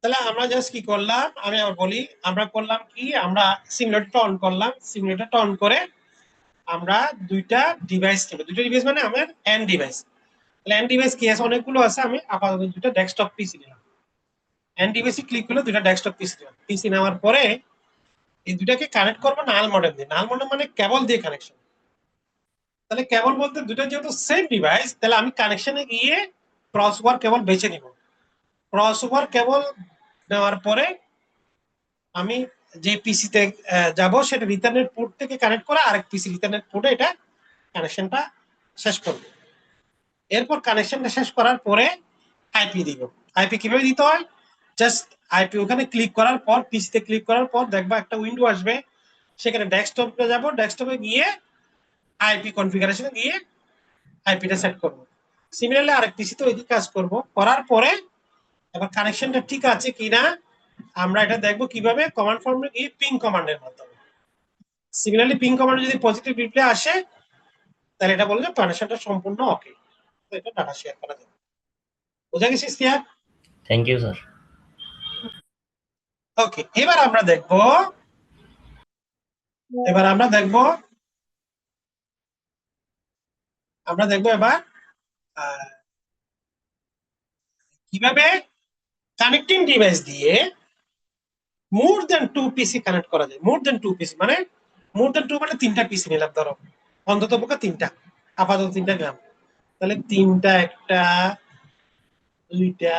তাহলে আমরা জাস্ট কি করলাম, আমি আবার বলি, আমরা করলাম কি, আমরা সিমুলেটরটা অন করলাম, সিমুলেটরটা অন করে আমরা দুইটা ডিভাইস নেব। দুইটা ডিভাইস মানে আমার এন্ড ডিভাইস। তাহলে এন্ড ডিভাইস কি আছে, অনেকগুলো আছে, আমি আপাতত দুইটা ডেস্কটপ পিসি নিলাম। এন্ড ডিভাইসে ক্লিক করলে দুইটা ডেস্কটপ পিসি নিলাম। পিসি নেওয়ার পরে এই দুইটাকে কানেক্ট করবো নাল মডেম দিয়ে। নাল মডেম মানে কেবল দিয়ে কানেকশন। তাহলে কেবল বলতে দুটো যেহেতু সেম ডিভাইস, তাহলে আমি কানেকশনে গিয়ে ক্রস ওভার কেবল বেছে নিব। ক্রস ওভার কেবল নেওয়ার পরে আমি যে পিসিতে যাব সেটা ইথারনেট পোর্ট থেকে কানেক্ট করে আরেক পিসি ইথারনেট পোর্টে এটা কানেকশনটা শেষ করব। এরপর কানেকশনটা শেষ করার পরে আইপি দিব। আইপি কিভাবে দিতে হয়, জাস্ট আইপি ওখানে ক্লিক করার পর, পিসিতে ক্লিক করার পর দেখবা একটা উইন্ডো আসবে, সেখানে ডেস্কটপে যাব, ডেস্কটপে গিয়ে আইপি কনফিগারেশনে গিয়ে আইপিটা সেট করব। সিমিলারলি আরেক পিসিতে ওই কাজ করব। করার পরে এবার কানেকশনটা ঠিক আছে কিনা আমরা এটা দেখবো কিভাবে, কমান্ড ফর্মে গিয়ে পিং কমান্ডের মাধ্যমে। সিমিলারলি পিং কমান্ডে যদি পজিটিভ রিপ্লাই আসে তাহলে এটা বললে কানেকশনটা সম্পূর্ণ ওকে, তো এটা ডাটা শেয়ার করা যাবে। বোঝা গেছে Istiaque? Thank you sir. Okay, এবার আমরা দেখবো এবার কিভাবে কানেক্টিং ডিভাইস দিয়ে মোর দেন 2 পিসি কানেক্ট করা যায়। মোর দেন 2 পিসি মানে মোর দেন 2 মানে তিনটা পিসি নিলাম, ধরো অন্তত পক্ষে তিনটা, আপাতত তিনটা নিলাম। তাহলে তিনটা, একটা, দুইটা,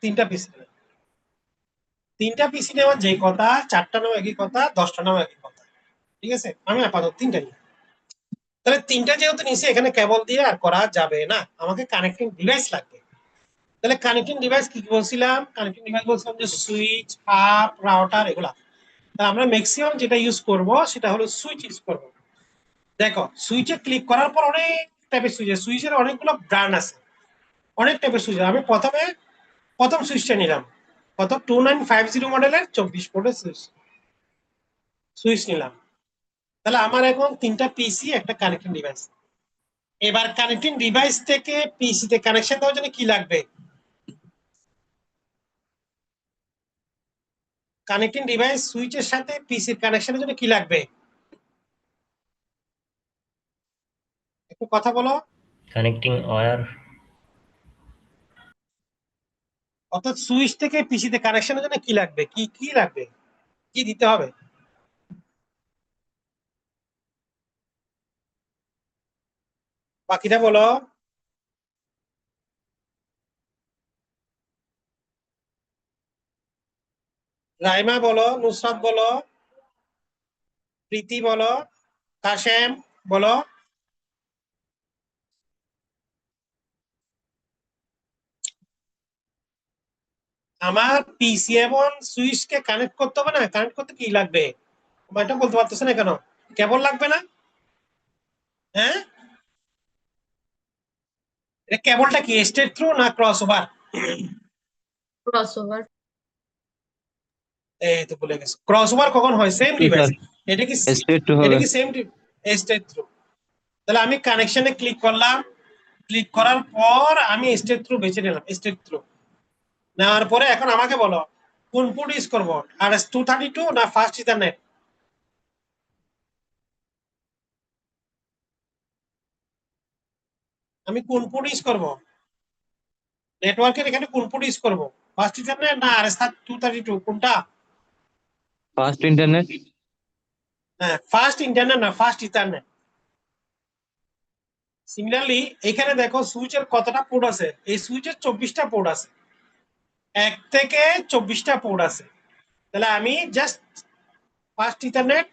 তিনটা পিসি নিলাম। তিনটা পিসি নেওয়ার যে কথা, চারটা নেওয়া একই কথা, 10টা নেওয়া একই কথা। ঠিক আছে, আমি আপাতত তিনটা নিই। তাহলে তিনটা যেহেতু নিচে, এখানে কেবল দিয়ে আর করা যাবে না, আমাকে কানেক্টিং ডিভাইস লাগবে। তাহলে কানেক্টিং ডিভাইস কি বলছিলাম, কানেক্টিং ডিভাইস বলছিলাম যে সুইচ, হাব, রাউটার, এগুলা। তাহলে আমরা ম্যাক্সিমাম যেটা ইউজ করব সেটা হলো সুইচ ইউজ করব। দেখো সুইচে ক্লিক করার পর অনেক টাইপের সুইচ, সুইচের অনেকগুলো ব্র্যান্ড আছে, অনেক টাইপের সুইচ। আমি প্রথম সুইচটা নিলাম, কত 2950 মডেলের 24 পোর্টের সুইচ নিলাম। তাহলে আমার এখন তিনটা পিসি, একটা কানেক্টিং ডিভাইস। এবার কানেক্টিং ডিভাইস থেকে পিসিতে কানেকশন দেওয়ার জন্য কি লাগবে, কানেক্টিং ডিভাইস সুইচের সাথে পিসির কানেকশনের জন্য কি লাগবে, একটু কথা বলো। Connecting wire. অর্থাৎ সুইচ থেকে পিসিতে কানেকশনের জন্য কি লাগবে, কি কি লাগবে, কি দিতে হবে, বাকিটা বলো। রাইমা বলো, নুসরাত বলো, প্রীতি বলো, কাশেম বলো। আমার পিসি এবং সুইচ কে কানেক্ট করতে হবে না, কানেক্ট করতে কি লাগবে, এটা বলতে পারতেছে না কেন, কেবল লাগবে না? হ্যাঁ, এটা কেবলটা কি স্ট্রেট থ্রু না ক্রস ওভার? ক্রসওভার। এই তো ভুলে গেছি, ক্রস ওভার কখন হয়, সেম ডিভাইস। এটা কি স্ট্রেট টু এটা হবে। কি সেম স্ট্রেট থ্রু? তাহলে আমি কানেকশনে ক্লিক করলাম, ক্লিক করার পর আমি স্ট্রেট থ্রু বেছে নিলাম, স্ট্রেট থ্রু নেওয়ার পরে এখন আমাকে বলো কোন পোর্ট ইউজ করবো, RS-232 না ফাস্ট ইথারনেট? আমি কোন পোর্ট ইউজ করবো, নেটওয়ার্কের এখানে কোন পোর্ট ইউজ করবো, ফাস্ট ইথারনেট না RS-232, কোনটা? Fast internet. হ্যাঁ, ফাস্ট ইন্টারনেট না ফাস্ট ইথারনেট। সিমিলারলি এখানে দেখো সুইচের কতটা পোর্ট আছে, এই সুইচের 24টা পোর্ট আছে, 1 থেকে 24টা পোর্ট আছে। তাহলে আমি জাস্ট ফাস্ট ইথারনেট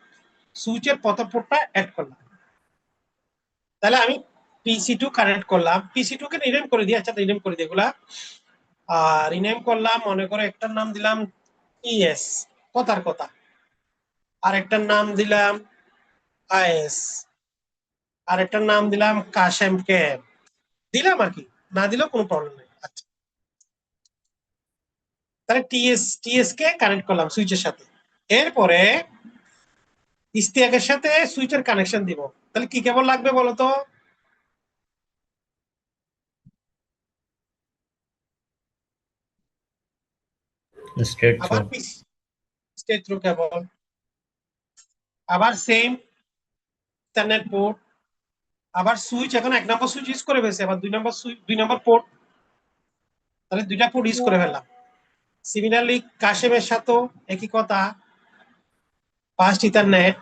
সুইচের প্রথম পোর্টটা অ্যাড করলাম। তাহলে আমি PC2 কানেক্ট করলাম, PC2 কে রিনেম করে দিই, আচ্ছা রিনেম করে দিই এগুলা। আর রিনেম করলাম, মনে করে একটার নাম দিলাম ES, কথার কথা, আর একটার নাম দিলাম IS, আর একটার নাম দিলাম কাশেম কে দিলাম আর কি, না দিলেও কোনো প্রবলেম নেই। আচ্ছা, তাহলে টিএস কে কানেক্ট করলাম সুইচের সাথে। এরপরে ইস্তিয়াকের সাথে সুইচের কানেকশন দিব। তাহলে কি কেবল লাগবে বলতো, The straight আবার through. পিস স্ট্রেট থ্রু কেবল, আবার সেম ইথারনেট পোর্ট, আবার সুইচ এখন 1 নম্বর সুইচ ইউজ করে ফেলছে, আবার 2 নম্বর সুইচ 2 নম্বর পোর্ট, তাহলে দুইটা পোর্ট ইউজ করে ফেললাম। সিমিলারলি কাশেমের সাথেও একই কথা, ফার্স্ট ইথারনেট,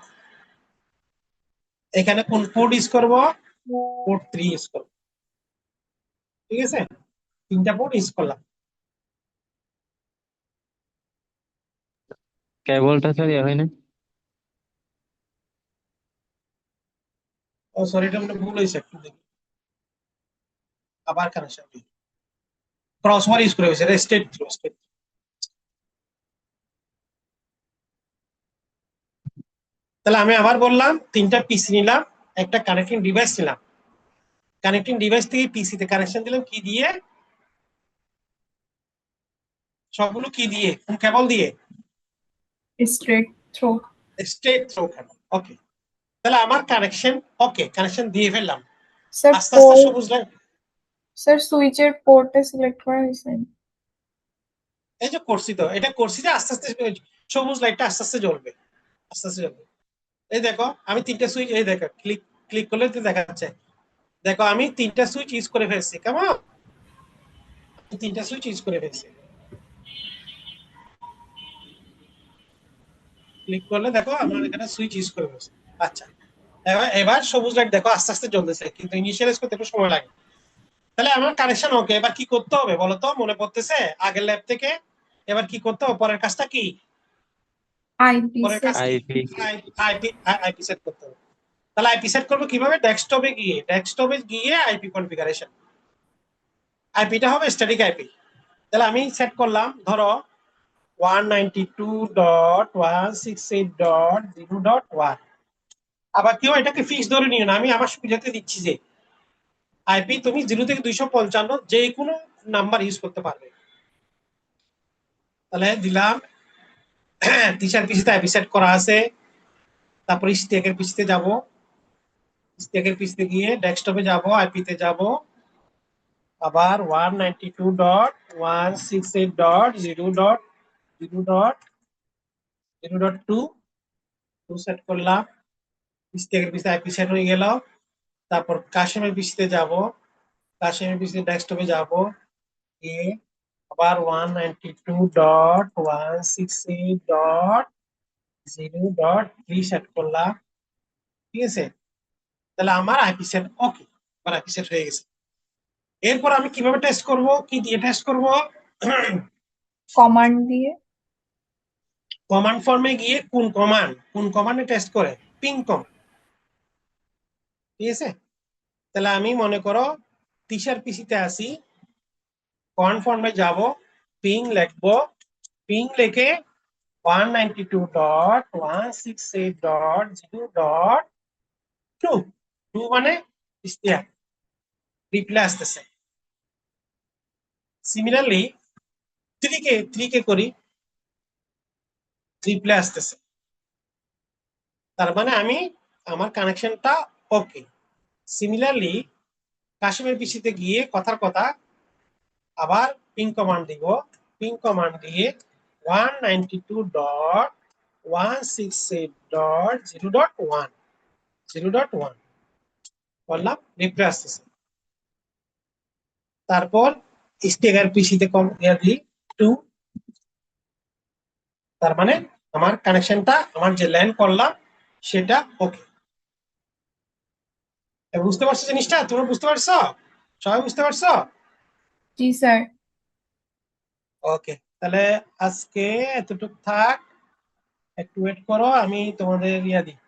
এখানে কোন পোর্ট ইউজ করব, পোর্ট 3 ইউজ করব, ঠিক আছে, তিনটা পোর্ট ইউজ করলাম। কেবলটা স্যার ইয়ে হয় না? ও সরি, এটা মনে ভুল হয়েছে, একটু দেখি, আবার কানেকশন ক্রসওয়ার ইউজ করে ফেলছে, স্ট্রেট থ্রু। তাহলে আমি আবার বললাম তিনটা পিসি নিলাম, একটা কানেক্টিং ডিভাইস নিলাম, কানেক্টিং ডিভাইস থেকে পিসি তে কানেকশন দিলাম কি দিয়ে, সবগুলো কি দিয়ে, কোন কেবল দিয়ে, straight through. স্ট্রেট থ্রো কেবল। ওকে, তাহলে আমার কানেকশন ওকে, কানেকশন দিয়ে ফেললাম। Sir, আস্তে আস্তে port, সবুজ লাইট, sir, switcher port এ select করা হয়েছে। এই যে করছি তো, এটা করছি যে আস্তে আস্তে সবুজ লাইটটা আস্তে আস্তে জ্বলবে, আস্তে আস্তে জ্বলবে। এই দেখো আমি তিনটা সুইচ, এই দেখো ক্লিক ক্লিক করলে তো দেখাচ্ছে, দেখো আমি তিনটা সুইচ ইউজ করে ফেলছি, কেমন, তিনটা সুইচ ইউজ করে ফেলছি। ক্লিক করলে দেখো আমরা এখানে সুইচ ইউজ করে ফেলছি। আচ্ছা, এবার সবুজ লাইট দেখো আস্তে আস্তে জ্বলতেছে, কিন্তু ইনিশিয়ালাইজ করতে একটু সময় লাগে। তাহলে আমার কানেকশন ওকে, এবার কি করতে হবে বলো তো, মনে পড়তেছে আগের ল্যাব থেকে? এবার কি করতে হবে, পরের কাজটা কি, IP পরের set. কাজ কি, আইপি। আইপি সেট করতে হবে। তাহলে আইপি সেট করবো কিভাবে, ডেস্কটপে গিয়ে আইপি কনফিগারেশন, আইপিটা হবে স্ট্যাটিক আইপি। তাহলে আমি সেট করলাম ধরো 192.168.0.1, আবার কেউ এটাকে ফিক্স ধরে নিও না, আমি আমার সুবিধাতে দিচ্ছি যে আইপি তুমি 0 থেকে 255 যে কোনো নাম্বার ইউজ করতে পারবে। তাহলে দিলাম টিচার পিসিতে আইপি সেট করা আছে, তারপর স্ট্যাকের পিসিতে যাব, স্ট্যাকের পিসিতে গিয়ে ডেস্কটপে যাব, আইপিতে যাব, আবার 192.168.0.0.2 সেট করলাম, স্ট্যাকের পিসিতে আইপি সেট হয়ে গেল। তারপর কাশেমের পিসিতে যাব, কাশেমের পিসিতে ডেস্কটপে যাব, গিয়ে আবার 192.168.0.3 সেট করলাম, ঠিক আছে। তাহলে আমার আইপি সেট ওকে, আমার আইপি সেট হয়ে গেছে। এরপর আমি কিভাবে টেস্ট করব, কি দিয়ে টেস্ট করব, কমান্ড দিয়ে। কমান্ড ফর্মে গিয়ে কোন কমান্ডে টেস্ট করে, পিং কমান্ড, ঠিক আছে। তাহলে আমি মনে করো টিচার পিসিতে আসি, কমান্ড ফর্মে যাব, পিং লিখবো, পিং লিখে 192.168.0.2 মানে ইশতিয়াক, রিপ্লাই আসতেছে। সিমিলারলি 3 কে করি, রিপ্লাই আসতেছে, তার মানে আমি আমার কানেকশনটা ওকে। সিমিলারলি কাশিমের পিসিতে গিয়ে কথার কথা আবার পিং কমান্ড দিব, পিং কমান্ড দিয়ে 192.168.0.1 করলাম, রিপ্লাই আসতেছে। তারপর স্টেগার পিসিতে কম দিই 2, তার মানে আমার কানেকশনটা, আমার যে ল্যান্ড করলাম সেটা ওকে। বুঝতে পারছো জিনিসটা, তোমরা বুঝতে পারছো, সবাই বুঝতে পারছো? জি স্যার। ওকে, তাহলে আজকে এতটুকু থাক, একটু ওয়েট করো, আমি তোমাদের ইয়া দিই,